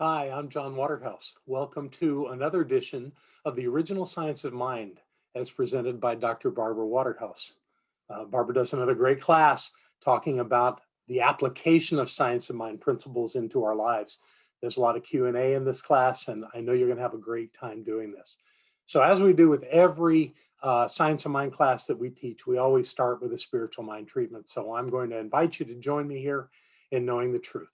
Hi, I'm John Waterhouse. Welcome to another edition of the Original Science of Mind as presented by Dr. Barbara Waterhouse. Barbara does another great class talking about the application of science of mind principles into our lives. There's a lot of Q&A in this class, and I know you're going to have a great time doing this. So as we do with every science of mind class that we teach, we always start with a spiritual mind treatment. So I'm going to invite you to join me here in knowing the truth.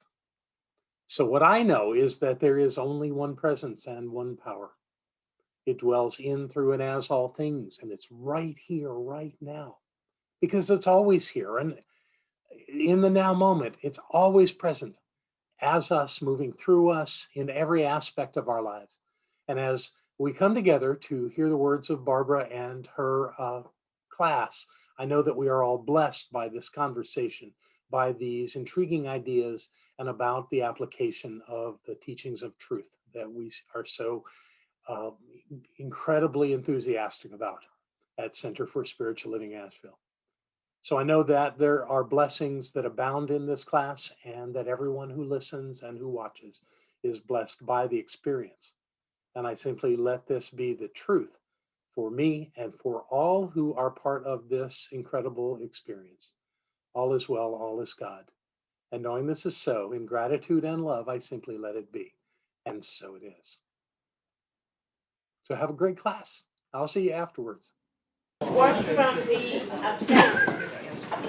So what I know is that there is only one presence and one power. It dwells in, through, and as all things, and it's right here, right now, because it's always here. And in the now moment, it's always present as us, moving through us in every aspect of our lives. And as we come together to hear the words of Barbara and her class, I know that we are all blessed by this conversation, by these intriguing ideas, and about the application of the teachings of truth that we are so uh, incredibly enthusiastic about at Center for Spiritual Living Asheville. So I know that there are blessings that abound in this class, and that everyone who listens and who watches is blessed by the experience. And I simply let this be the truth for me and for all who are part of this incredible experience. All is well, all is God. And knowing this is so, in gratitude and love, I simply let it be. And so it is. So have a great class. I'll see you afterwards. Work from the effect.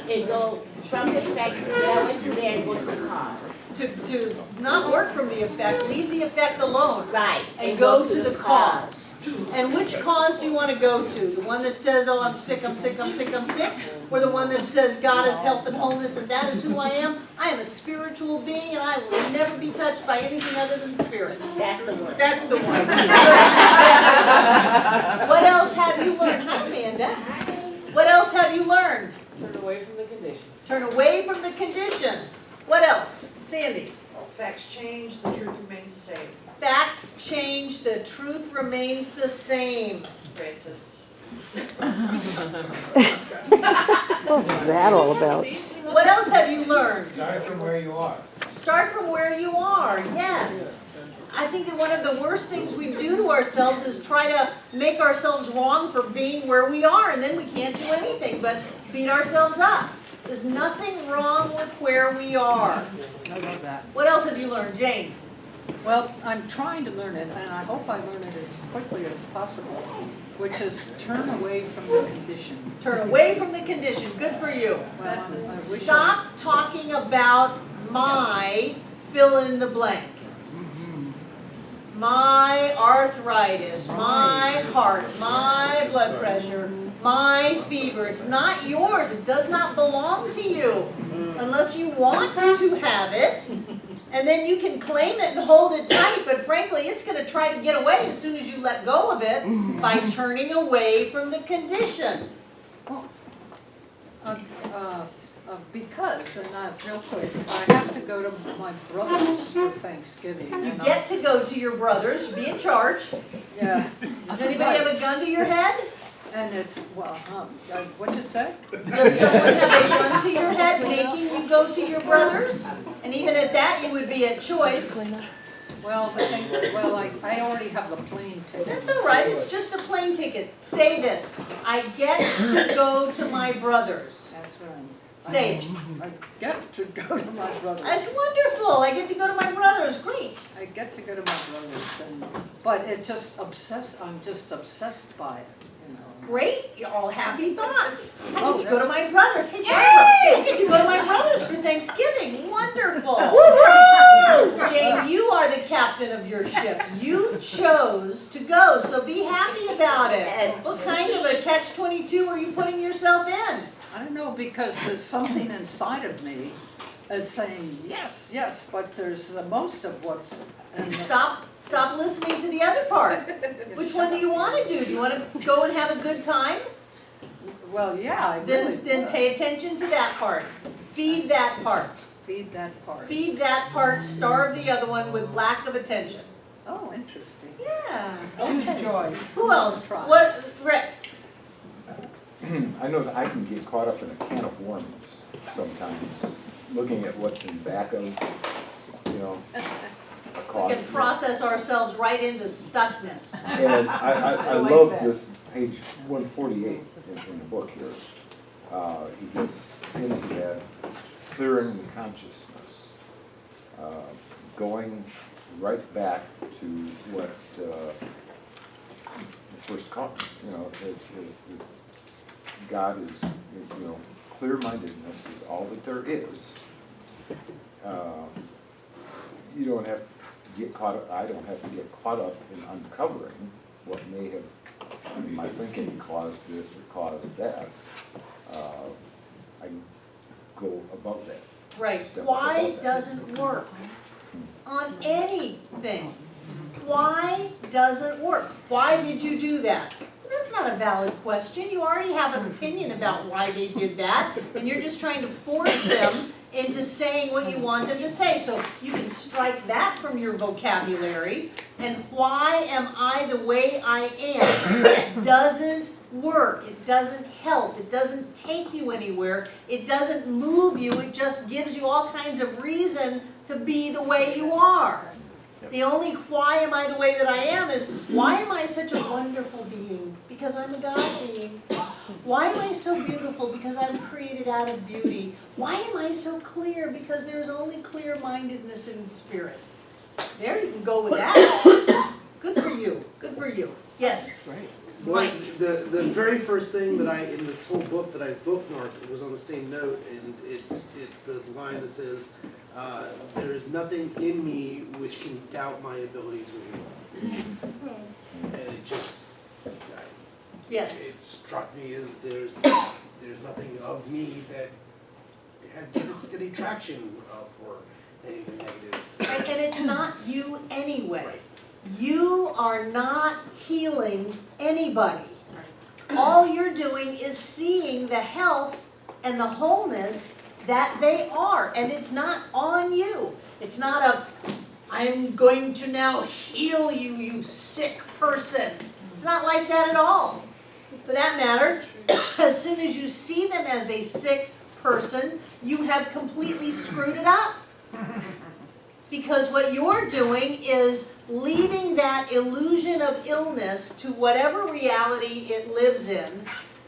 It go from the effect, that way through there and go to the cause. To not work from the effect, leave the effect alone. Right. And go to the cause. And which cause do you want to go to? The one that says, oh, I'm sick, I'm sick, I'm sick, I'm sick? Or the one that says, God is health and wholeness, and that is who I am? I am a spiritual being, and I will never be touched by anything other than spirit. That's the one. That's the one. What else have you learned? Hi, Amanda. What else have you learned? Turn away from the condition. Turn away from the condition. What else? Sandy. Facts change, the truth remains the same. Facts change, the truth remains the same. Francis. What's that all about? What else have you learned? Start from where you are. Start from where you are, yes. I think that one of the worst things we do to ourselves is try to make ourselves wrong for being where we are, and then we can't do anything but beat ourselves up. There's nothing wrong with where we are. I love that. What else have you learned, Jane? Well, I'm trying to learn it, and I hope I learn it as quickly as possible, which is turn away from the condition. Turn away from the condition. Good for you. Well, I wish Stop talking about my fill in the blank. My arthritis, my heart, my blood pressure, my fever. It's not yours. It does not belong to you unless you want to have it. And then you can claim it and hold it tight, but frankly, it's going to try to get away as soon as you let go of it by turning away from the condition. because, and real quick, I have to go to my brother's for Thanksgiving. You and get to go to your brother's, be in charge. Yeah. Does anybody have a gun to your head? And it's, well, what'd you say? Does someone have a gun to your head making you go to your brother's? And even at that, you would be at choice. Well, I already have the plane ticket. That's all right, it's just a plane ticket. Say this, I get to go to my brother's. That's right. Say it. I get to go to my brother's. That's wonderful, I get to go to my brother's, great. I get to go to my brother's, but I'm just obsessed by it, you know. Great, you're all happy thoughts. I Oh, get to go to my brother's. Hey, Barbara, I get to go to my brother's for Thanksgiving. Wonderful. Jane, you are the captain of your ship. You chose to go, so be happy about it. Yes. What kind of a catch-22 are you putting yourself in? I don't know, because there's something inside of me that's saying, yes, yes, but there's the most of what's in the, Stop listening to the other part. Which one do you want to do? Do you want to go and have a good time? well, yeah, I really Then would. pay attention to that part. Feed that part. Feed that part. Feed that part, starve the other one with lack of attention. Oh, interesting. Yeah. Choose Okay. joy. Who else? Try. What, Rick? I know that I can get caught up in a can of worms sometimes, looking at what's in back of, you know. We cause. can process ourselves right into stuckness. And I love this page 148 in the book here. He gets into that clearing the consciousness, going right back to what the first comment, God is, clear-mindedness is all that there is. You don't have to get caught up, I don't have to get caught up in uncovering what may have, in my thinking, caused this or caused that. I can go above that. Right, Step why above that. doesn't work on anything? Why doesn't work? Why did you do that? That's not a valid question. You already have an opinion about why they did that, and you're just trying to force them into saying what you want them to say. So you can strike that from your vocabulary. And why am I the way I am? It doesn't work. It doesn't help. It doesn't take you anywhere. It doesn't move you. It just gives you all kinds of reason to be the way you are. The only why am I the way that I am is, why am I such a wonderful being? Because I'm a God being. Why am I so beautiful? Because I'm created out of beauty. Why am I so clear? Because there's only clear-mindedness in spirit. There, you can go with that. Good for you. Good for you. Yes? Well, Mike. the very first thing that in this whole book that I bookmarked, it was on the same note, and it's the line that says, there is nothing in me which can doubt my ability to heal. And it just, Yes. it struck me as there's nothing of me that gets any traction for anything negative. And it's not you anyway. You are not healing anybody. All you're doing is seeing the health and the wholeness that they are. And it's not on you. It's not I'm going to now heal you, you sick person. It's not like that at all. For that matter, as soon as you see them as a sick person, you have completely screwed it up. Because what you're doing is leaving that illusion of illness to whatever reality it lives in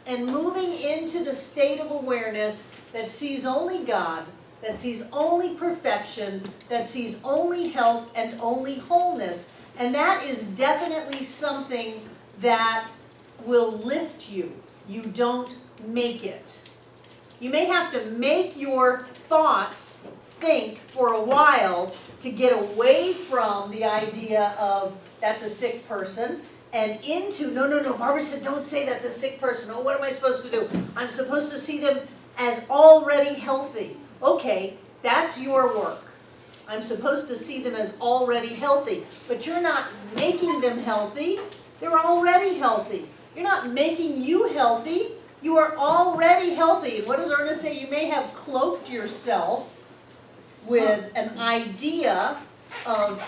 and moving into the state of awareness that sees only God, that sees only perfection, that sees only health and only wholeness. And that is definitely something that will lift you. You don't make it. You may have to make your thoughts think for a while to get away from the idea of that's a sick person and into, no, Barbara said don't say that's a sick person. Oh, what am I supposed to do? I'm supposed to see them as already healthy. Okay, that's your work. I'm supposed to see them as already healthy, but you're not making them healthy. They're already healthy. You're not making you healthy. You are already healthy. And what does Ernest say? You may have cloaked yourself with an idea of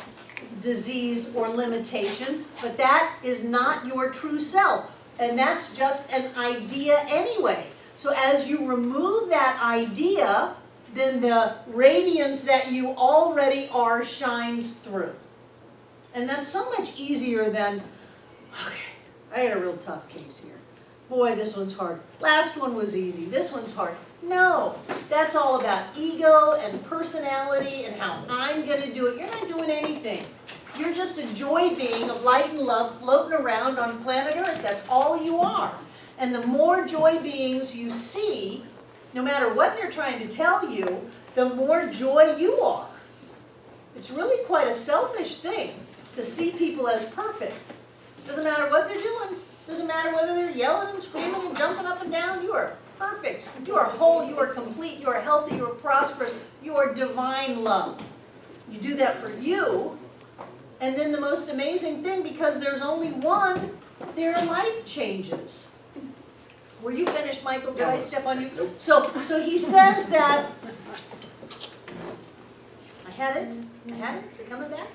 disease or limitation, but that is not your true self. And that's just an idea anyway. So as you remove that idea, then the radiance that you already are shines through. And that's so much easier than, okay, I had a real tough case here. Boy, this one's hard. Last one was easy. This one's hard. No, that's all about ego and personality and how I'm going to do it. You're not doing anything. You're just a joy being of light and love floating around on planet Earth. That's all you are. And the more joy beings you see, no matter what they're trying to tell you, the more joy you are. It's really quite a selfish thing to see people as perfect. Doesn't matter what they're doing. Doesn't matter whether they're yelling and screaming and jumping up and down. You are perfect. You are whole. You are complete. You are healthy. You are prosperous. You are divine love. You do that for you. And then the most amazing thing, because there's only one, their life changes. Were you finished, Michael? Did I step on you? Nope. So he says that, I had it? Is it coming back?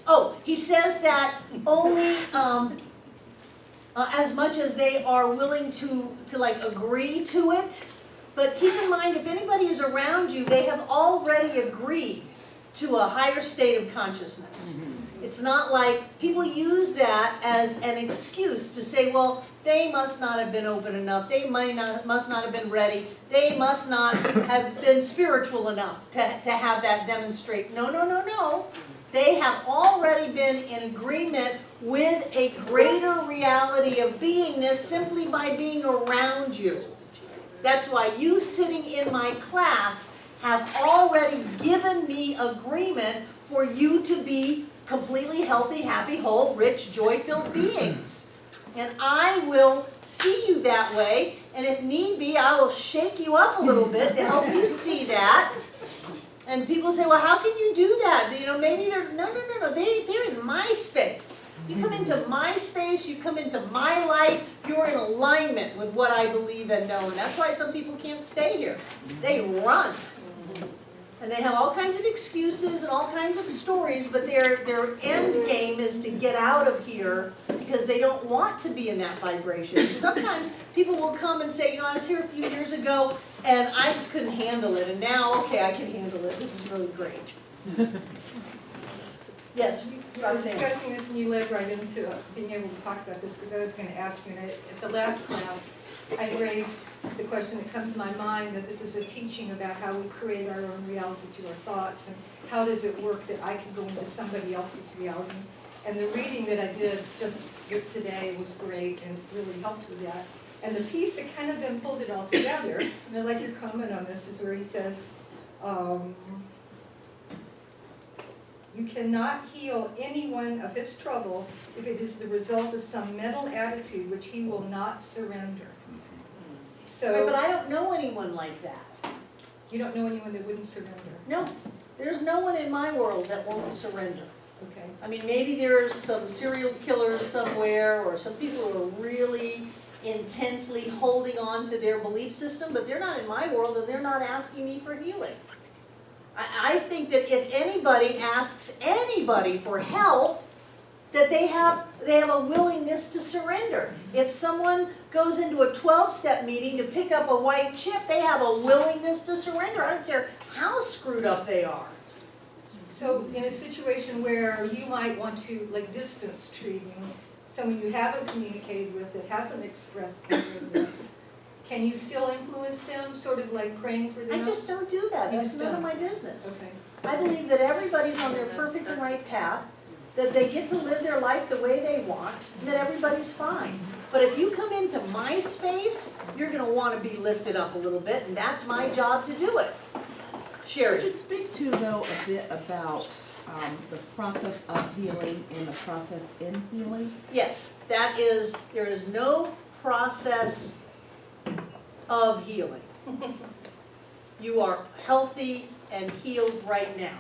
Oh, he says that only as much as they are willing to like agree to it, but keep in mind if anybody is around you, they have already agreed to a higher state of consciousness. It's not like people use that as an excuse to say, well, they must not have been open enough, they must not have been ready, they must not have been spiritual enough to have that demonstrate. No, no, no, no. They have already been in agreement with a greater reality of beingness simply by being around you. That's why you sitting in my class have already given me agreement for you to be completely healthy, happy, whole, rich, joy-filled beings. And I will see you that way, and if need be, I will shake you up a little bit to help you see that. And people say, well, how can you do that? You know, maybe they're, no, they're in my space. You come into my space, you come into my light, you're in alignment with what I believe and know. And that's why some people can't stay here. They run. And they have all kinds of excuses and all kinds of stories, but their end game is to get out of here because they don't want to be in that vibration. And sometimes people will come and say, you know, I was here a few years ago and I just couldn't handle it, and now, okay, I can handle it. This is really great. Yes, I was discussing this and you led right into being able to talk about this because I was going to ask you, and at the last class, I raised the question that comes to my mind that this is a teaching about how we create our own reality through our thoughts, and how does it work that I can go into somebody else's reality. And the reading that I did just today was great and really helped with that. And the piece that kind of then pulled it all together, and I'd like your comment on this, is where he says, you cannot heal anyone of his trouble if it is the result of some mental attitude which he will not surrender. So, right, but I don't know anyone like that. you don't know anyone that wouldn't surrender? No, there's no one in my world that won't surrender. Okay. I mean, maybe there's some serial killers somewhere, or some people who are really intensely holding on to their belief system, but they're not in my world and they're not asking me for healing. I think that if anybody asks anybody for help, that they have a willingness to surrender. If someone goes into a 12-step meeting to pick up a white chip, they have a willingness to surrender. I don't care how screwed up they are. So in a situation where you might want to, like, distance treating someone you haven't communicated with, that hasn't expressed forgiveness, can you still influence them, sort of like praying for them? I just don't do that. You That's just none of don't. my business. Okay. I believe that everybody's on their perfect and right path, that they get to live their life the way they want, and that everybody's fine. But if you come into my space, you're going to want to be lifted up a little bit, and that's my job to do it. Sherry. Could you speak to, though, a bit about the process of healing and the process in healing? Yes, there is no process of healing. You are healthy and healed right now.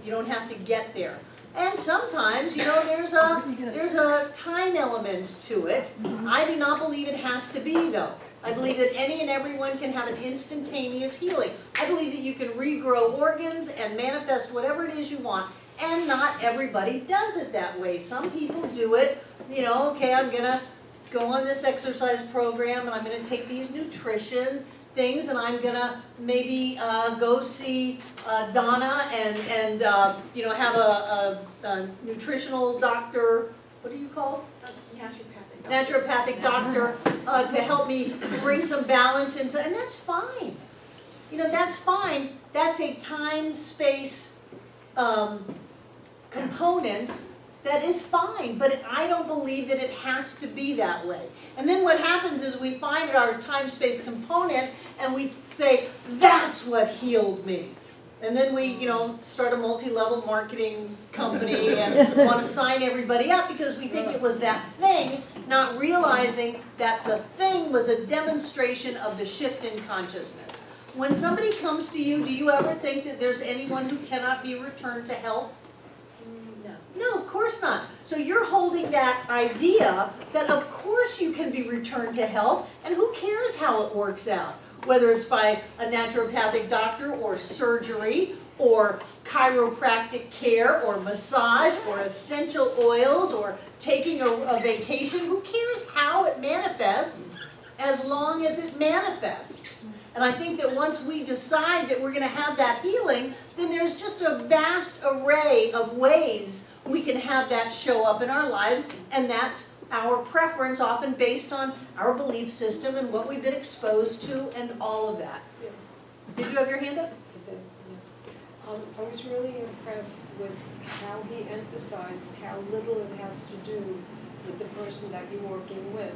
You don't have to get there. And sometimes, you know, there's a time element to it. I do not believe it has to be, though. I believe that any and everyone can have an instantaneous healing. I believe that you can regrow organs and manifest whatever it is you want, and not everybody does it that way. Some people do it, you know, okay, I'm going to go on this exercise program, and I'm going to take these nutrition things, and I'm going to maybe go see Donna and you know, have a nutritional doctor, what do you call it? Naturopathic doctor to help me bring some balance into, and that's fine. You know, that's fine. That's a time-space component that is fine, but I don't believe that it has to be that way. And then what happens is we find our time-space component and we say, that's what healed me. And then we, you know, start a multi-level marketing company and want to sign everybody up because we think it was that thing, not realizing that the thing was a demonstration of the shift in consciousness. When somebody comes to you, do you ever think that there's anyone who cannot be returned to health? No, of course not. So you're holding that idea that of course you can be returned to health, and who cares how it works out? Whether it's by a naturopathic doctor or surgery or chiropractic care or massage or essential oils or taking a vacation, who cares how it manifests as long as it manifests? And I think that once we decide that we're gonna have that healing, then there's just a vast array of ways we can have that show up in our lives, and that's our preference, often based on our belief system and what we've been exposed to and all of that. Did you have your hand up? I was really impressed with how he emphasized how little it has to do with the person that you're working with.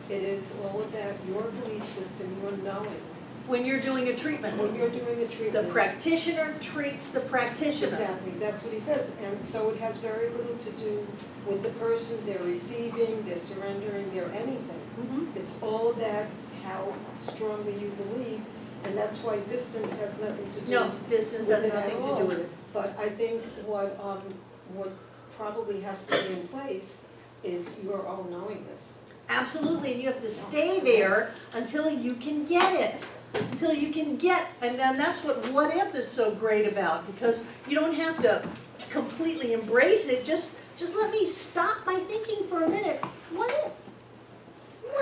It is all about your belief system, your knowing. When you're doing a treatment. When you're doing a The treatment. practitioner treats the practitioner. Exactly, that's what he says. And so it has very little to do with the person, they're receiving, they're surrendering, they're anything. Mhm. It's all about how strongly you believe, and that's why distance has nothing to do. No, distance has with it at nothing to all. do with it. But I think what probably has to be in place is your own knowingness. Absolutely, and you have to stay there until you can get it. Until you can get, and then that's what if is so great about, because you don't have to completely embrace it, just let me stop my thinking for a minute. What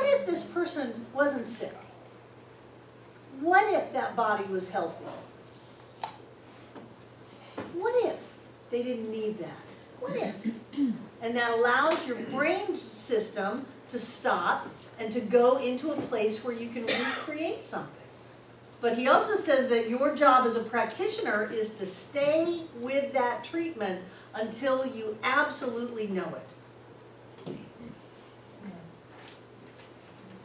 if this person wasn't sick? What if that body was healthy? What if they didn't need that? What if? And that allows your brain system to stop and to go into a place where you can recreate something. But he also says that your job as a practitioner is to stay with that treatment until you absolutely know it.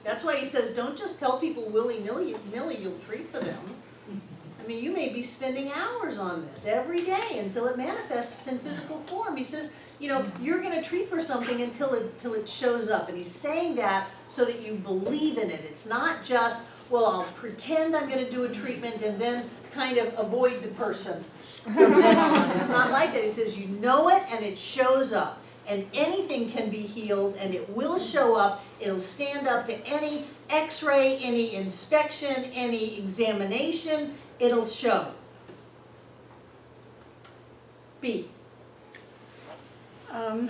That's why he says, don't just tell people willy-nilly you'll treat for them. I mean, you may be spending hours on this every day until it manifests in physical form. He says, you know, you're going to treat for something until it shows up. And he's saying that so that you believe in it. It's not just, well, I'll pretend I'm going to do a treatment and then kind of avoid the person from then on. It's not like that. He says you know it and it shows up. And anything can be healed and it will show up. It'll stand up to any x-ray, any inspection, any examination. It'll show. B. The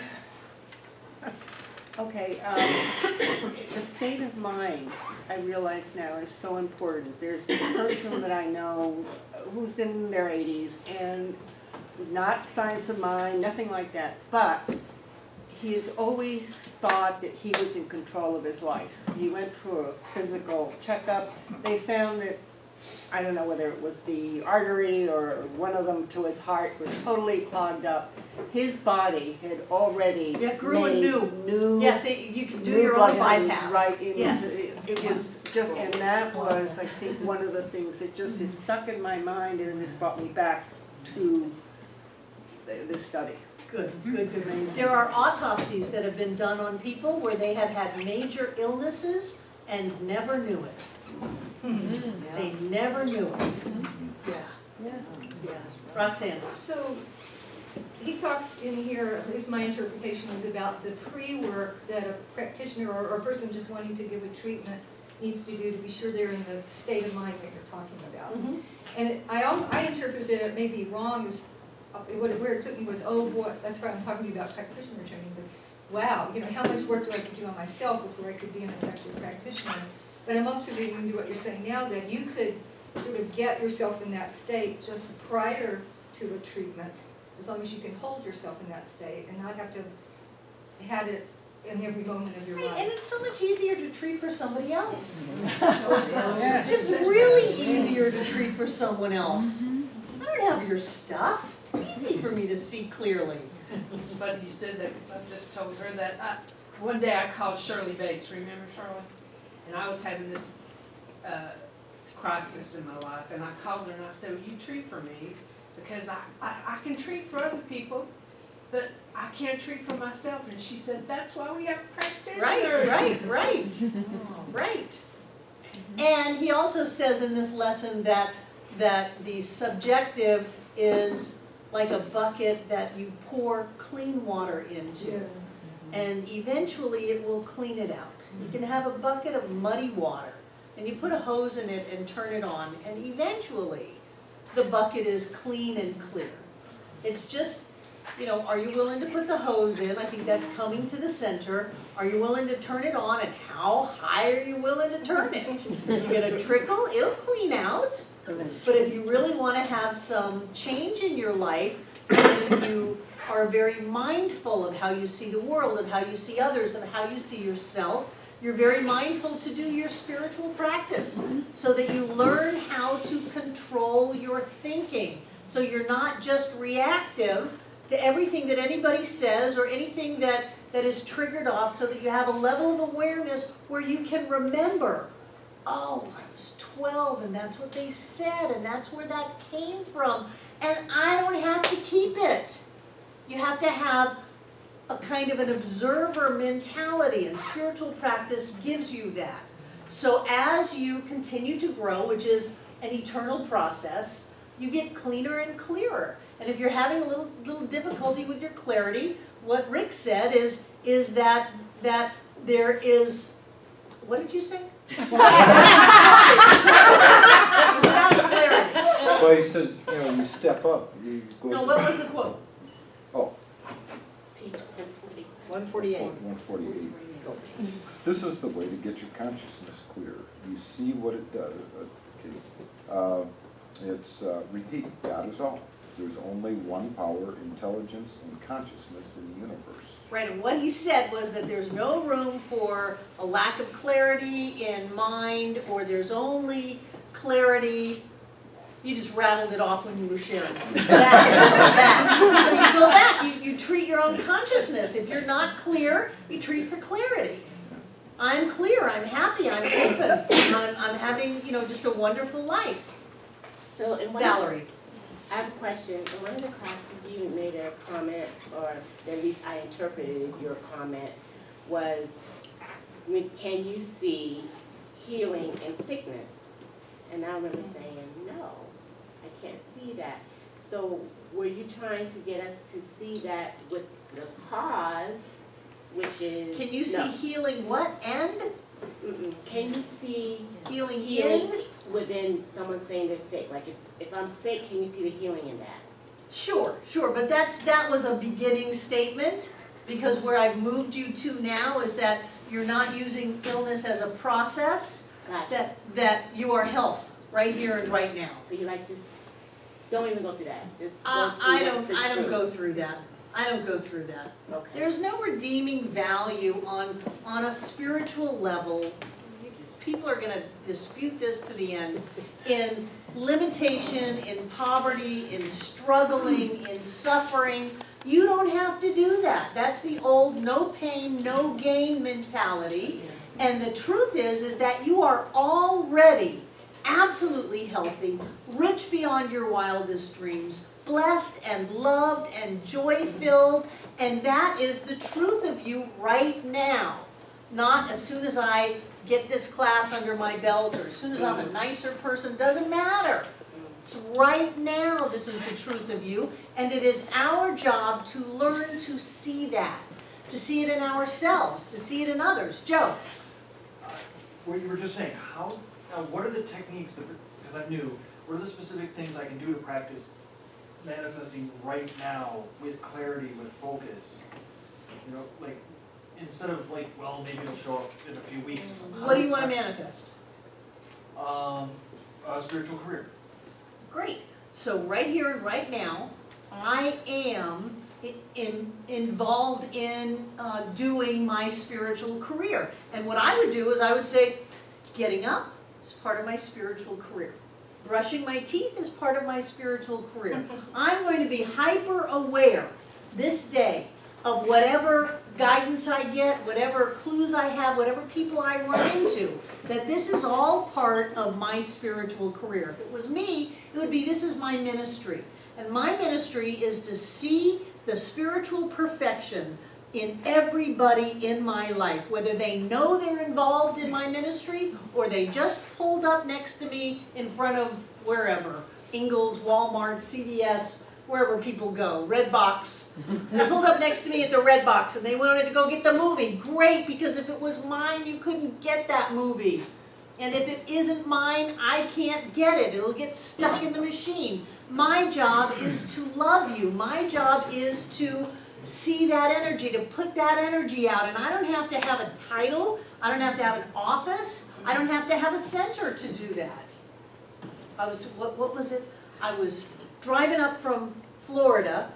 state of mind, I realize now, is so important. There's this person that I know who's in their 80s and not science of mind, nothing like that, but he has always thought that he was in control of his life. He went for a physical checkup. They found that, I don't know whether it was the artery or one of them to his heart was totally clogged up. His body had already Grew and made new. Yeah, you can do new your own blood vessels bypass. right into Yes. it was just, and that was, I think, one of the things that just is stuck in my mind, and this brought me back to this study. Good. There are autopsies that have been done on people where they have had major illnesses and never knew it. They never knew it. Yeah. Roxanne. So, he talks in here, at least my interpretation was about the pre-work that a practitioner or a person just wanting to give a treatment needs to do to be sure they're in the state of mind that you're talking about. Mhm. And I interpreted it, may be wrong, is where it took me was, oh boy, that's why I'm talking to you about practitioner training. But wow, you know, how much work do I have to do on myself before I could be an effective practitioner? But I'm also reading into what you're saying now, that you could sort of get yourself in that state just prior to a treatment, as long as you can hold yourself in that state and not have to have it in every moment of your Right, life. and it's so much easier to treat for somebody else. It's really easier to treat for someone else. I don't have your stuff. It's easy for me to see clearly. It's funny you said that, 'cause I've just told her that. One day I called Shirley Bates, remember Shirley? And I was having this crisis in my life, and I called her and I said, will you treat for me? Because I can treat for other people, but I can't treat for myself. And she said, that's why we have practitioners. Right. And he also says in this lesson that the subjective is like a bucket that you pour clean water into. And eventually it will clean it out. You can have a bucket of muddy water and you put a hose in it and turn it on, and eventually the bucket is clean and clear. It's just you know, are you willing to put the hose in? I think that's coming to the center. Are you willing to turn it on, and how high are you willing to turn it? You get a trickle, it'll clean out. But if you really want to have some change in your life, then you are very mindful of how you see the world, of how you see others, of how you see yourself. You're very mindful to do your spiritual practice so that you learn how to control your thinking. So you're not just reactive to everything that anybody says or anything that is triggered off, so that you have a level of awareness where you can remember, oh, I was 12 and that's what they said and that's where that came from, and I don't have to keep it. You have to have a kind of an observer mentality, and spiritual practice gives you that. So as you continue to grow, which is an eternal process, you get cleaner and clearer. And if you're having a little difficulty with your clarity, what Rick said is that there is, what did you say? It was about clarity. Well, he says, you know, you step up, you go. No, what was the quote? Oh, Page 140. 148. 148. This is the way to get your consciousness clear. You see what it does. Repeat, God is all. There's only one power, intelligence, and consciousness in the universe. Right, and what he said was that there's no room for a lack of clarity in mind, or there's only clarity. You just rattled it off when you were sharing. That. So you go back, you treat your own consciousness. If you're not clear, you treat for clarity. I'm clear, I'm happy, I'm open, I'm having, you know, just a wonderful life. So in Valerie. I have a question. In one of the classes you made a comment, or at least I interpreted your comment, was, can you see healing in sickness? And I remember saying, no, I can't see that. So were you trying to get us to see that with the cause, which is... Can you see healing what end? Can you see Healing healing in? within someone saying they're sick? Like if I'm sick, can you see the healing in that? Sure, but that was a beginning statement, because where I've moved you to now is that you're not using illness as a process, Gotcha. that you are health, right here and right now. So you like just, don't even go through that, just go to I what's the don't truth. go through that. I don't go through that. Okay. There's no redeeming value on a spiritual level. People are gonna dispute this to the end. In limitation, in poverty, in struggling, in suffering, you don't have to do that. That's the old no pain, no gain mentality. And the truth is that you are already absolutely healthy, rich beyond your wildest dreams, blessed and loved and joy-filled, and that is the truth of you right now. Not as soon as I get this class under my belt, or as soon as I'm a nicer person, doesn't matter. It's right now this is the truth of you, and it is our job to learn to see that, to see it in ourselves, to see it in others. Joe? What you were just saying, what are the techniques, because I'm new, what are the specific things I can do to practice manifesting right now with clarity, with focus? You know, like, instead of like, well, maybe it'll show up in a few weeks or something. What do you want to manifest? A spiritual career. Great. So right here and right now, I am involved in doing my spiritual career. And what I would do is I would say, getting up is part of my spiritual career. Brushing my teeth is part of my spiritual career. I'm going to be hyper aware this day of whatever guidance I get, whatever clues I have, whatever people I run into, that this is all part of my spiritual career. If it was me, it would be, this is my ministry. And my ministry is to see the spiritual perfection in everybody in my life, whether they know they're involved in my ministry or they just pulled up next to me in front of wherever, Ingles, Walmart, CVS, wherever people go, Red Box. They pulled up next to me at the Red Box and they wanted to go get the movie. Great, because if it was mine, you couldn't get that movie. And if it isn't mine, I can't get it. It'll get stuck in the machine. My job is to love you. My job is to see that energy, to put that energy out. And I don't have to have a title. I don't have to have an office. I don't have to have a center to do that. What was it? I was driving up from Florida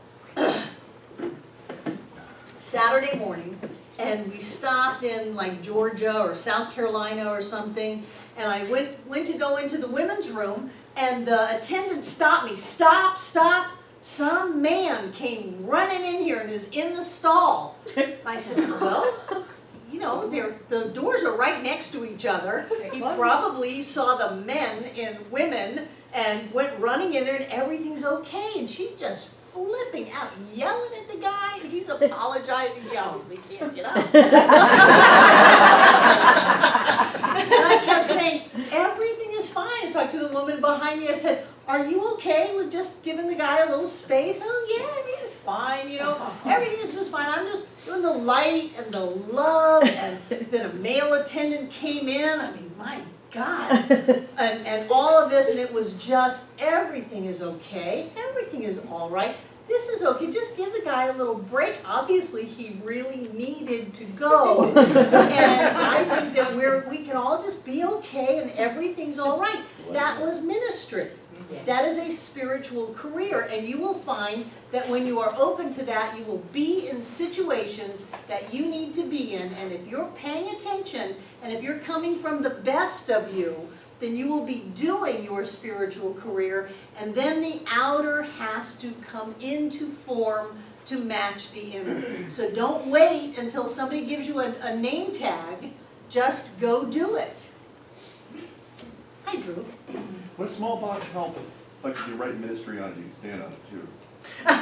Saturday morning, and we stopped in like Georgia or South Carolina or something, and I went to go into the women's room, and the attendant stopped me. Stop, stop. Some man came running in here and is in the stall. And I said, well, you know, the doors are right next to each other. He probably saw the men and women and went running in there, and everything's okay. And she's just flipping out, yelling at the guy. He's apologizing. He obviously can't get up. And I kept saying, everything is fine. I talked to the woman behind me. I said, are you okay with just giving the guy a little space? Oh yeah, everything's fine, you know. Everything is just fine. I'm just doing the light and the love. And then a male attendant came in. I mean, my God. And all of this, and it was just, everything is okay. Everything is all right. This is okay. Just give the guy a little break. Obviously, he really needed to go. And I think that we can all just be okay and everything's all right. That was ministry. That is a spiritual career, and you will find that when you are open to that, you will be in situations that you need to be in, and if you're paying attention, and if you're coming from the best of you, then you will be doing your spiritual career, and then the outer has to come into form to match the inner. So don't wait until somebody gives you a name tag, just go do it. Hi, Drew. What smallpox help like you write ministry on it, you can stand on it too. I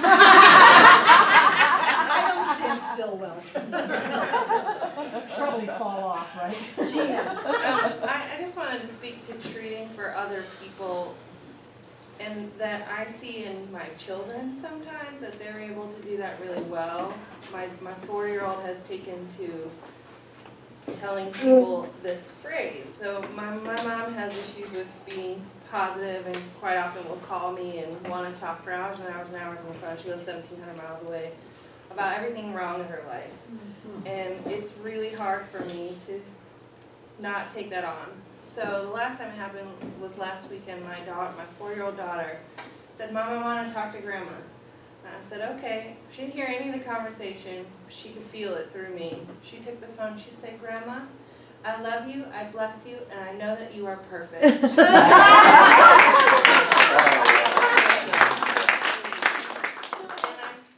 don't stand still well. Probably fall off, right? Gina. I just wanted to speak to treating for other people, and that I see in my children sometimes that they're able to do that really well. My 4-year-old has taken to telling people this phrase. So my mom has issues with being positive and quite often will call me and want to talk for hours and hours and hours on the phone. She lives 1,700 miles away about everything wrong in her life. And it's really hard for me to not take that on. So the last time it happened was last weekend. My 4-year-old daughter said, Mom, I want to talk to Grandma. And I said, okay. She didn't hear any of the conversation. She could feel it through me. She took the phone. She said, Grandma, I love you, I bless you, and I know that you are perfect. And I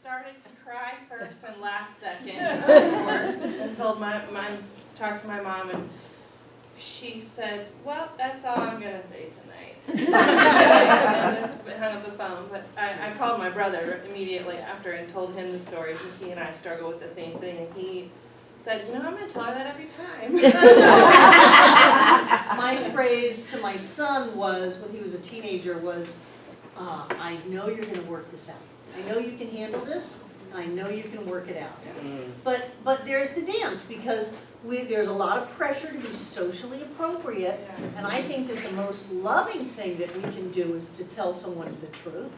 started to cry first and laugh second, of course, and talked to my mom, and she said, well, that's all I'm going to say tonight. And just hung up the phone. But I called my brother immediately after and told him the story. He and I struggle with the same thing. And he said, you know, I'm going to tell her that every time. My phrase to my son was, when he was a teenager, was, I know you're going to work this out. I know you can handle this. I know you can work it out. But there's the dance, because there's a lot of pressure to be socially appropriate, and I think that the most loving thing that we can do is to tell someone the truth,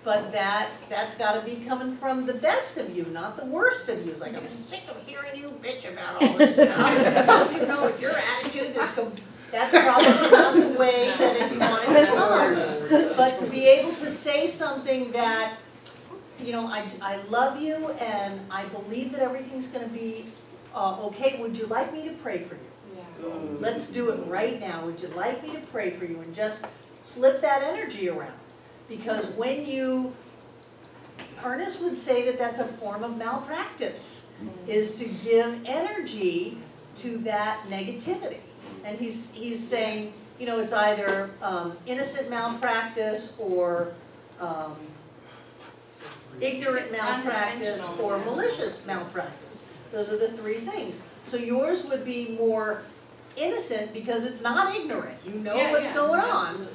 but that's got to be coming from the best of you, not the worst of you. It's like, I'm sick of hearing you bitch about all this. Don't you know with your attitude that's probably not the way that you want it to come. But to be able to say something that, you know, I love you and I believe that everything's going to be okay. Would you like me to pray for you? Yeah. Let's do it right now. Would you like me to pray for you? And just flip that energy around. Because when Ernest would say that that's a form of malpractice, is to give energy to that negativity. And he's saying, you know, it's either innocent malpractice or ignorant malpractice or malicious malpractice. Those are the three things. So yours would be more innocent because it's not ignorant. You know what's going on,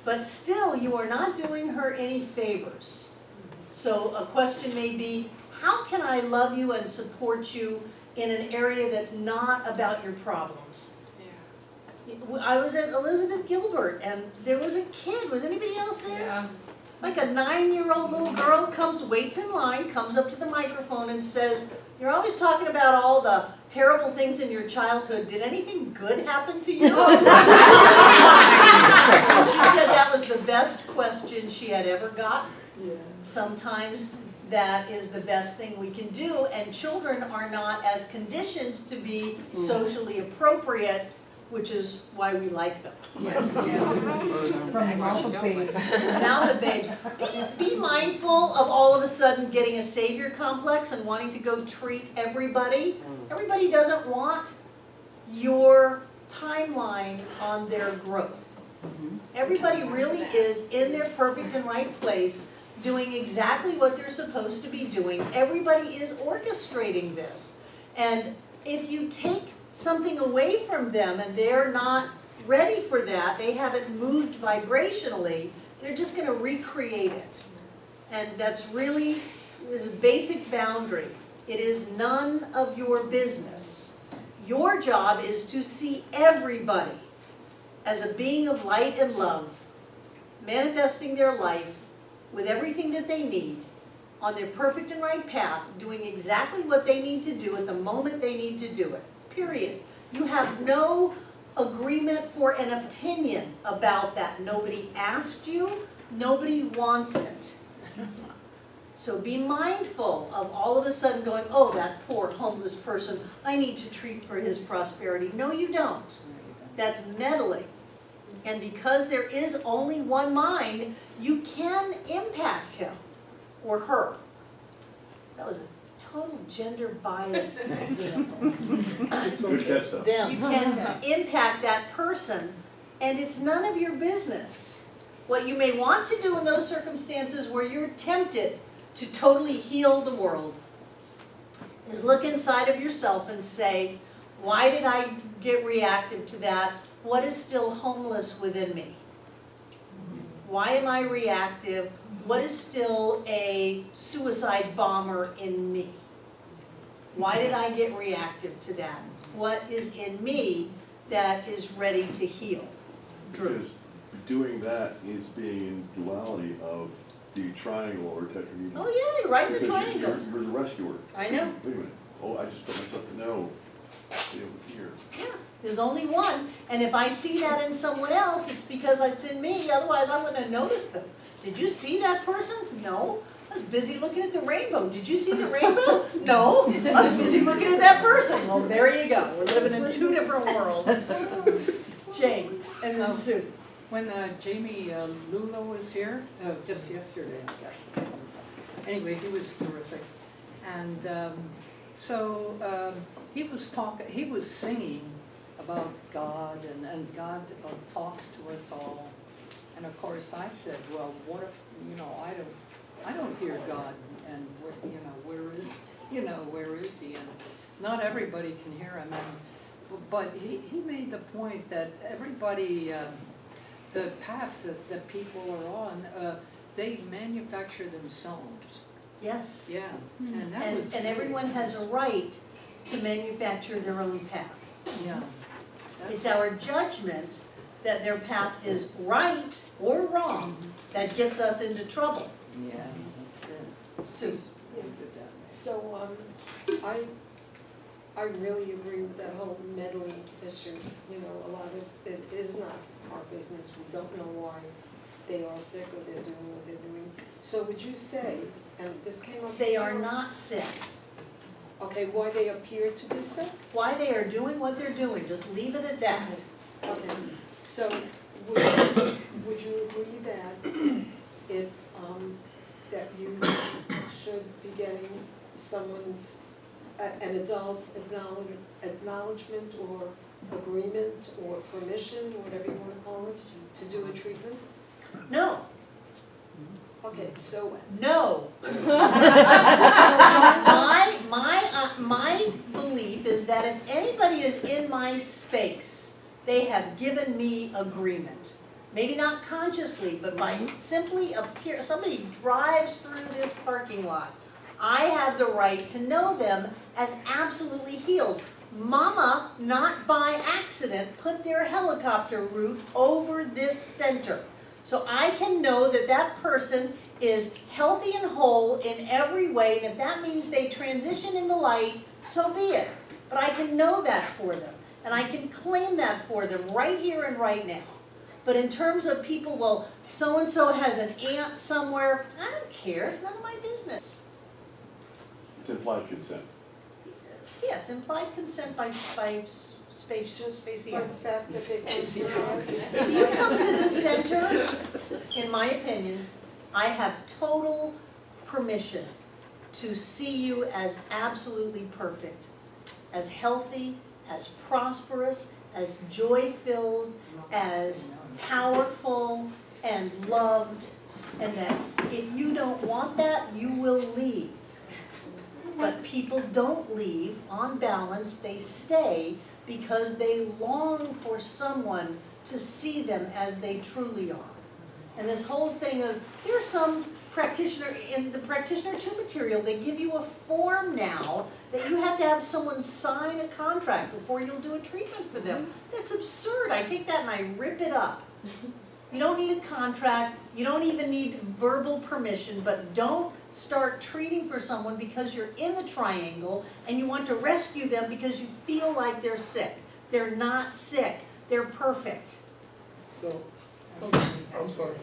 but still you are not doing her any favors. So a question may be, how can I love you and support you in an area that's not about your problems? I was at Elizabeth Gilbert and there was a kid. Was anybody else there? Like a 9-year-old little girl waits in line, comes up to the microphone and says, "You're always talking about all the terrible things in your childhood. Did anything good happen to you?" And she said that was the best question she had ever gotten. Sometimes that is the best thing we can do, and children are not as conditioned to be socially appropriate, which is why we like them. From the mouth of babes. Now the babes. Be mindful of all of a sudden getting a savior complex and wanting to go treat everybody. Everybody doesn't want your timeline on their growth. Everybody really is in their perfect and right place, doing exactly what they're supposed to be doing. Everybody is orchestrating this. And if you take something away from them and they're not ready for that, they haven't moved vibrationally, they're just going to recreate it. And that's really is a basic boundary. It is none of your business. Your job is to see everybody as a being of light and love, manifesting their life with everything that they need, on their perfect and right path, doing exactly what they need to do at the moment they need to do it. Period. You have no agreement for an opinion about that. Nobody asked you, nobody wants it. So be mindful of all of a sudden going, "Oh, that poor homeless person, I need to treat for his prosperity." No, you don't. That's meddling. And because there is only one mind, you can impact him or her. That was a total gender bias example. Good catch though. You can impact that person, and it's none of your business. What you may want to do in those circumstances where you're tempted to totally heal the world is look inside of yourself and say, why did I get reactive to that? What is still homeless within me? Why am I reactive? What is still a suicide bomber in me? Why did I get reactive to that? What is in me that is ready to heal? Drew. Because doing that is being in duality of the triangle or tetrahedron. Oh yeah, you're right in the Because triangle. You're the rescuer. I know. Wait a minute, oh, I just put myself to no, be over here. Yeah, there's only one, and if I see that in someone else, it's because it's in me, otherwise I wouldn't have noticed them. Did you see that person? No. I was busy looking at the rainbow. Did you see the rainbow? No. I was busy looking at that person. Well, there you go. We're living in two different worlds. Jane, and then Sue. When Jamie Lula was here, just yesterday, I guess. Anyway, he was terrific. And so he was singing about God, and God talks to us all. And of course I said, well, what if, I don't hear God, and where is he? And not everybody can hear him. But he made the point that everybody, the path that people are on, they manufacture themselves. Yes. Yeah. And that was And everyone has a right to manufacture their own path. Yeah. It's our judgment that their path is right or wrong that gets us into trouble. Yeah, that's it. Sue. So, I really agree with that whole meddling issue. A lot of it is not our business. We don't know why they are sick or they're doing what they're doing. So would you say, and this came up. They are not sick. Okay, why they appear to be sick? Why they are doing what they're doing, just leave it at that. Okay, so would you agree that that you should be getting someone's, an adult's acknowledgement or agreement or permission, whatever you want to call it, to do a treatment? No. Okay, so. No. My belief is that if anybody is in my space, they have given me agreement. Maybe not consciously, but by simply somebody drives through this parking lot. I have the right to know them as absolutely healed. Mama, not by accident, put their helicopter route over this center. So I can know that that person is healthy and whole in every way, and if that means they transition in the light, so be it. But I can know that for them, and I can claim that for them right here and right now. But in terms of people, well, so-and-so has an aunt somewhere, I don't care, it's none of my business. It's implied consent. Yeah, it's implied consent by spacious, spacey. By the fact that they come to us. If you come to the center, in my opinion, I have total permission to see you as absolutely perfect, as healthy, as prosperous, as joy-filled, as powerful and loved, and that if you don't want that, you will leave. But people don't leave. On balance, they stay because they long for someone to see them as they truly are. And this whole thing of, there's some practitioner, in the practitioner 2 material, they give you a form now that you have to have someone sign a contract before you'll do a treatment for them. That's absurd. I take that and I rip it up. You don't need a contract, you don't even need verbal permission, but don't start treating for someone because you're in the triangle and you want to rescue them because you feel like they're sick. They're not sick, they're perfect. So, I'm sorry.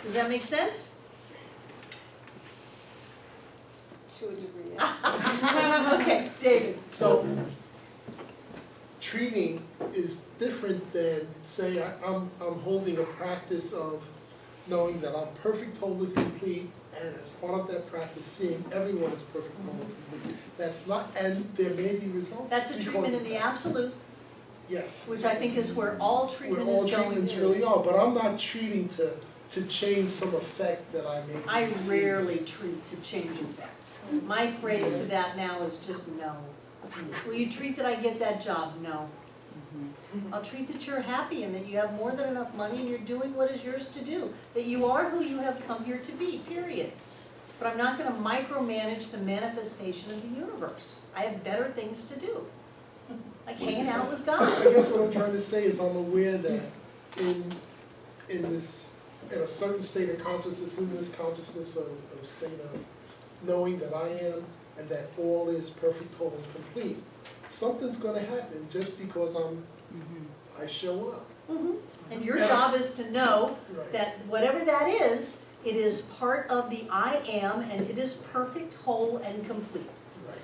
Does that make sense? To a degree, yes. Okay, David. So, treating is different than, say, I'm holding a practice of knowing that I'm perfect, whole, and complete, and as part of that practice, seeing everyone as perfect, whole, and complete. That's not, and there may be results. That's a treatment in the absolute, Yes. which I think is where all treatment is Where all going treatments to. really are, but I'm not treating to change some effect that I may. I rarely treat to change effect. My phrase to that now is just no. Will you treat that I get that job? No. I'll treat that you're happy and that you have more than enough money and you're doing what is yours to do. That you are who you have come here to be, period. But I'm not gonna micromanage the manifestation of the universe. I have better things to do. Like hanging out with God. I guess what I'm trying to say is I'm aware that in a certain state of consciousness, in this consciousness of state of knowing that I am and that all is perfect, whole, and complete, something's gonna happen just because I show up. And your job is to know Right. that whatever that is, it is part of the I am and it is perfect, whole, and complete. Right.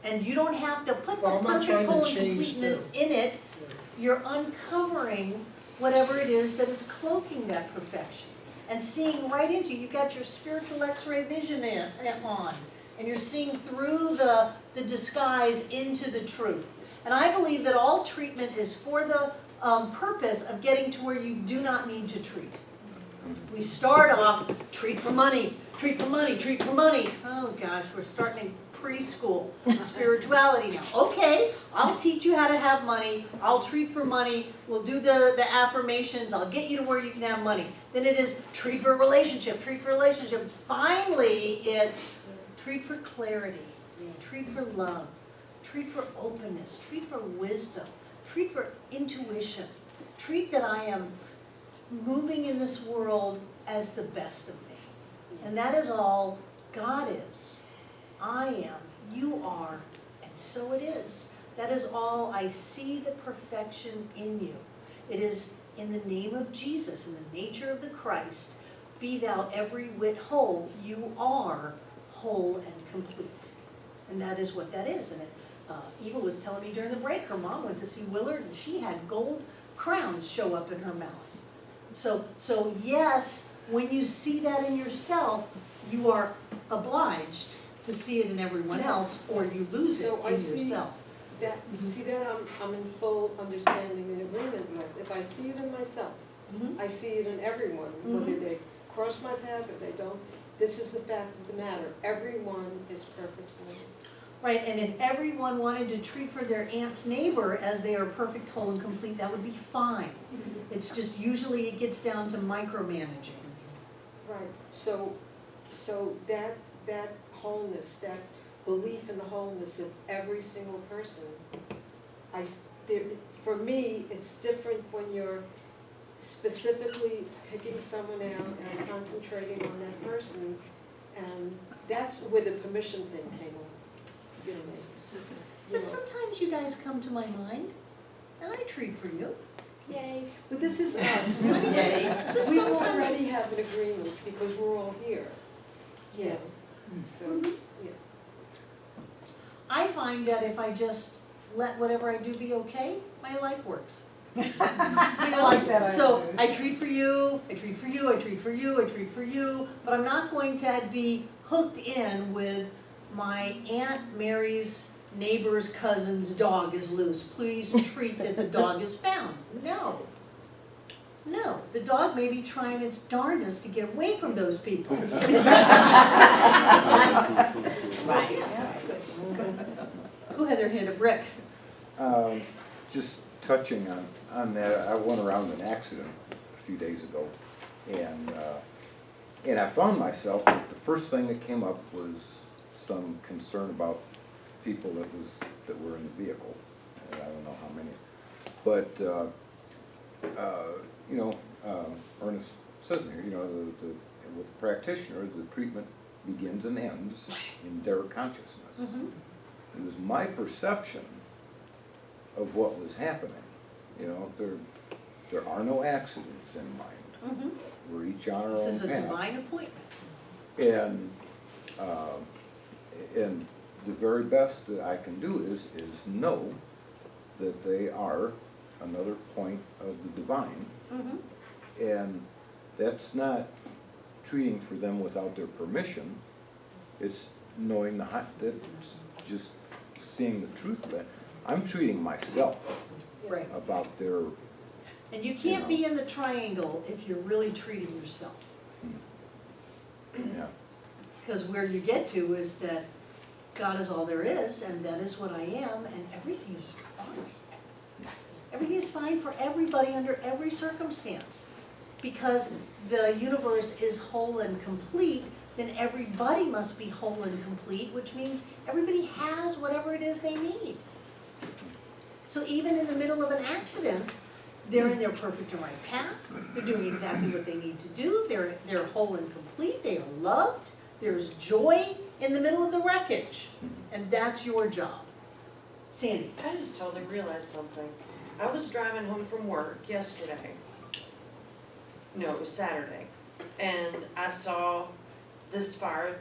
And you don't have to put the But I'm not perfect, trying to whole, and change completeness them. in it. You're uncovering whatever it is that is cloaking that perfection and seeing right into you. You've got your spiritual X-ray vision on, and you're seeing through the disguise into the truth. And I believe that all treatment is for the purpose of getting to where you do not need to treat. We start off, treat for money, treat for money, treat for money. Oh gosh, we're starting preschool spirituality now. Okay, I'll teach you how to have money, I'll treat for money, we'll do the affirmations, I'll get you to where you can have money. Then it is treat for a relationship, treat for a relationship. Finally, it's treat for clarity, treat for love, treat for openness, treat for wisdom, treat for intuition, treat that I am moving in this world as the best of me. And that is all God is. I am, you are, and so it is. That is all. I see the perfection in you. It is in the name of Jesus, in the nature of the Christ, be thou every whit whole. You are whole and complete. And that is what that is. And Eva was telling me during the break, her mom went to see Willard and she had gold crowns show up in her mouth. So yes, when you see that in yourself, you are obliged to see it in everyone else, or you lose it So I in see yourself. that, see that I'm in full understanding and agreement with. If I see it in myself, I see it in everyone, whether they cross my path or they don't. This is the fact of the matter. Everyone is perfect. Right, and if everyone wanted to treat for their aunt's neighbor as they are perfect, whole, and complete, that would be fine. It's just usually it gets down to micromanaging. Right, so that wholeness, that belief in the wholeness of every single person, for me, it's different when you're specifically picking someone out and concentrating on that person. And that's where the permission thing came up. You know, But sometimes you guys come to my mind, and I treat for you. Yay. But this is us. Yay. Just We sometimes- already have an agreement because we're all here. Yes. So, yeah. I find that if I just let whatever I do be okay, my life works. You know, like that so attitude. I treat for you, I treat for you, I treat for you, I treat for you, but I'm not going to be hooked in with my Aunt Mary's neighbor's cousin's dog is loose. Please treat that the dog is found. No. No, the dog may be trying its darndest to get away from those people. Right. Who had their hand up? Rick? Just touching on that, I went around an accident a few days ago, and I found myself, the first thing that came up was some concern about people that were in the vehicle, and I don't know how many. But, you know, Ernest says in here, you know, with the practitioner, the treatment begins and ends in their consciousness. It was my perception of what was happening. You know, there are no accidents in mind. We're each on our own path. This is a divine appointment. And the very best that I can do is know that they are another point of the divine. And that's not treating for them without their permission. It's knowing that just seeing the truth of it. I'm treating myself Right. about their, And you can't be in the triangle if you're really treating yourself. yeah. Because where you get to is that God is all there is, and that is what I am, and everything is fine. Everything is fine for everybody under every circumstance. Because the universe is whole and complete, then everybody must be whole and complete, which means everybody has whatever it is they need. So even in the middle of an accident, they're in their perfect and right path, they're doing exactly what they need to do, they're whole and complete, they are loved, there's joy in the middle of the wreckage, and that's your job. Sandy? I just totally realized something. I was driving home from work yesterday. No, it was Saturday. And I saw this fire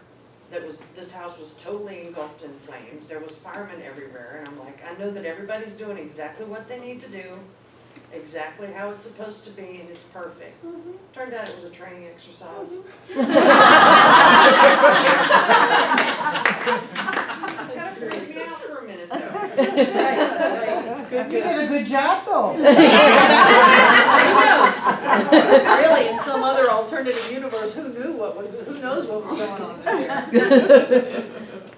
this house was totally engulfed in flames. There was firemen everywhere, and I'm like, I know that everybody's doing exactly what they need to do, exactly how it's supposed to be, and it's perfect. Turned out it was a training exercise. Kind of freaked me out for a minute though. Good, You did a good job, though. Really, in some other alternative universe, who knows what was going on there?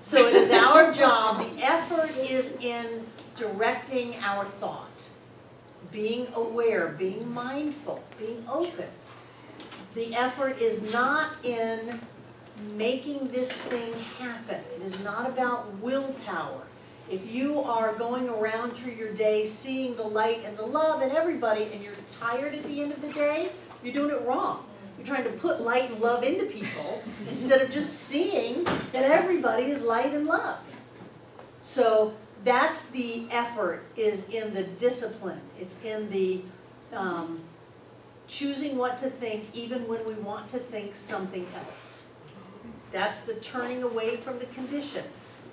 So it is our job, the effort is in directing our thought, being aware, being mindful, being open. The effort is not in making this thing happen. It is not about willpower. If you are going around through your day seeing the light and the love in everybody and you're tired at the end of the day, you're doing it wrong. You're trying to put light and love into people instead of just seeing that everybody is light and love. So that's the effort, is in the discipline. It's in the choosing what to think even when we want to think something else. That's the turning away from the condition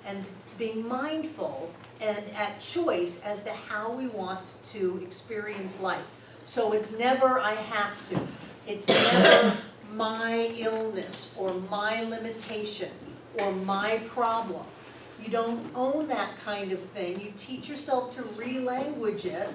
and being mindful and at choice as to how we want to experience life. So it's never I have to. It's never my illness or my limitation or my problem. You don't own that kind of thing. You teach yourself to re-language it,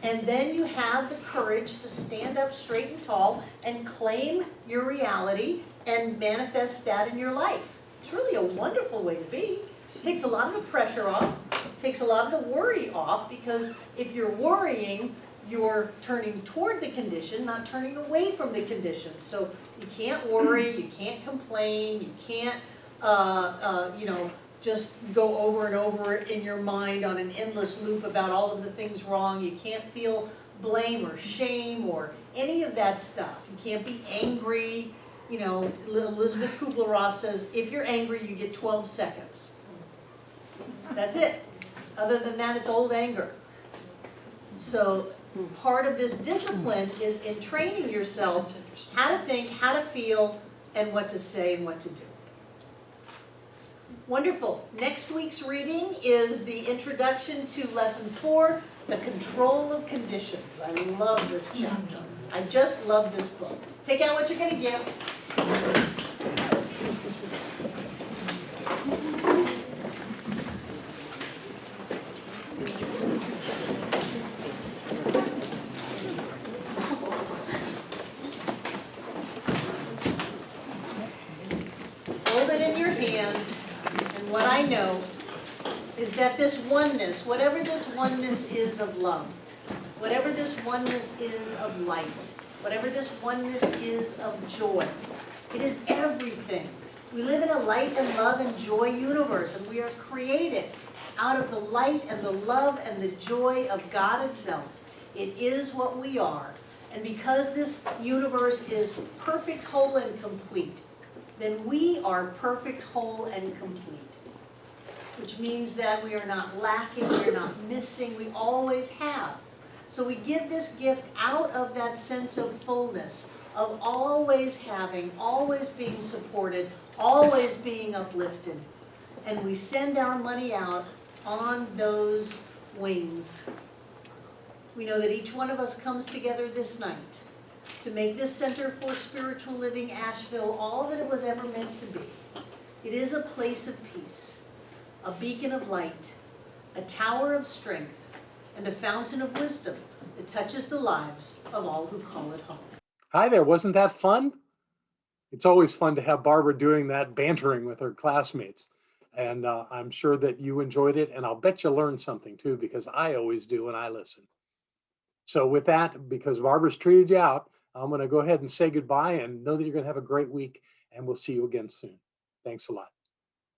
and then you have the courage to stand up straight and tall and claim your reality and manifest that in your life. It's really a wonderful way to be. It takes a lot of the pressure off, takes a lot of the worry off, because if you're worrying, you're turning toward the condition, not turning away from the condition. So you can't worry, you can't complain, you can't, just go over and over in your mind on an endless loop about all of the things wrong. You can't feel blame or shame or any of that stuff. You can't be angry. You know, Elizabeth Kubler-Ross says, if you're angry, you get 12 seconds. That's it. Other than that, it's old anger. So part of this discipline is in training yourself how to think, how to feel, and what to say and what to do. Wonderful. Next week's reading is the introduction to lesson 4, the control of conditions. I love this chapter. I just love this book. Take out what you're going to give. Hold it in your hand, and what I know is that this oneness, whatever this oneness is of love, whatever this oneness is of light, whatever this oneness is of joy, it is everything. We live in a light and love and joy universe, and we are created out of the light and the love and the joy of God itself. It is what we are. And because this universe is perfect, whole, and complete, then we are perfect, whole, and complete. Which means that we are not lacking, we are not missing, we always have. So we give this gift out of that sense of fullness, of always having, always being supported, always being uplifted. And we send our money out on those wings. We know that each one of us comes together this night to make this Center for Spiritual Living Asheville all that it was ever meant to be. It is a place of peace, a beacon of light, a tower of strength, and a fountain of wisdom that touches the lives of all who call it home. Hi there, wasn't that fun? It's always fun to have Barbara doing that bantering with her classmates. And I'm sure that you enjoyed it, and I'll bet you learned something too, because I always do when I listen. So with that, because Barbara's treated you out, I'm going to go ahead and say goodbye and know that you're going to have a great week, and we'll see you again soon. Thanks a lot.